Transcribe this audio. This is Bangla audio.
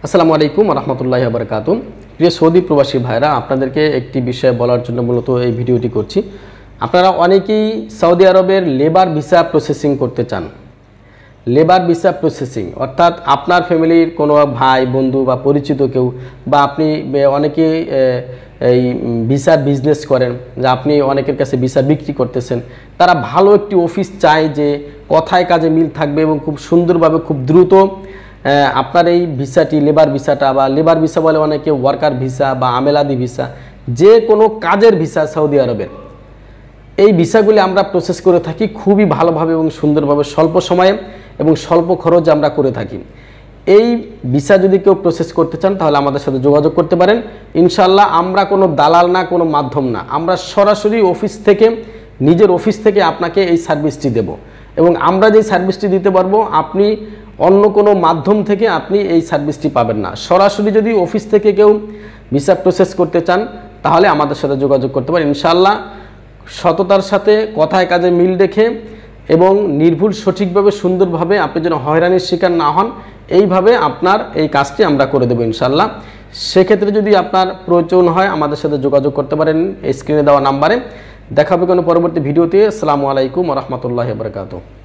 আসসালামু আলাইকুম ওয়া রাহমাতুল্লাহি ওয়া বারাকাতুহু। প্রিয় সৌদি প্রবাসী ভাইরা, আপনাদেরকে একটি বিষয় বলার জন্য মূলত এই ভিডিওটি করছি। আপনারা অনেকেই সৌদি আরবের লেবার ভিসা প্রসেসিং করতে চান। লেবার ভিসা প্রসেসিং অর্থাৎ আপনার ফ্যামিলির কোনো ভাই বন্ধু বা পরিচিত কেউ, বা আপনি অনেকেই এই ভিসার বিজনেস করেন, যে আপনি অনেকের কাছে ভিসা বিক্রি করতেছেন, তারা ভালো একটি অফিস চায় যে কথায় কাজে মিল থাকবে এবং খুব সুন্দরভাবে খুব দ্রুত আপনার এই ভিসাটি, লেবার ভিসাটা, বা লেবার ভিসা বলে অনেকে ওয়ার্কার ভিসা বা আমেলাদি ভিসা, যে কোনো কাজের ভিসা সৌদি আরবের, এই ভিসাগুলি আমরা প্রসেস করে থাকি খুবই ভালোভাবে এবং সুন্দরভাবে, স্বল্প সময়ে এবং স্বল্প খরচে আমরা করে থাকি। এই ভিসা যদি কেউ প্রসেস করতে চান তাহলে আমাদের সাথে যোগাযোগ করতে পারেন। ইনশাল্লাহ আমরা কোনো দালাল না, কোনো মাধ্যম না, আমরা সরাসরি অফিস থেকে, নিজের অফিস থেকে আপনাকে এই সার্ভিসটি দেব, এবং আমরা যেই সার্ভিসটি দিতে পারবো আপনি অন্য কোনো মাধ্যম থেকে আপনি এই সার্ভিসটি পাবেন না। সরাসরি যদি অফিস থেকে কেউ ভিসা প্রসেস করতে চান তাহলে আমাদের সাথে যোগাযোগ করতে পারেন। ইনশাআল্লাহ সততার সাথে, কথায় কাজে মিল রেখে এবং নির্ভুল সঠিকভাবে সুন্দরভাবে আপনি যেন হয়রানির শিকার না হন, এইভাবে আপনার এই কাজটি আমরা করে দেবো ইনশাআল্লাহ। সেক্ষেত্রে যদি আপনার প্রয়োজন হয় আমাদের সাথে যোগাযোগ করতে পারেন এই স্ক্রিনে দেওয়া নাম্বারে। দেখা হবে কোনো পরবর্তী ভিডিওতে। আসসালামু আলাইকুম ওয়া রাহমাতুল্লাহি ওয়া বারাকাতুহু।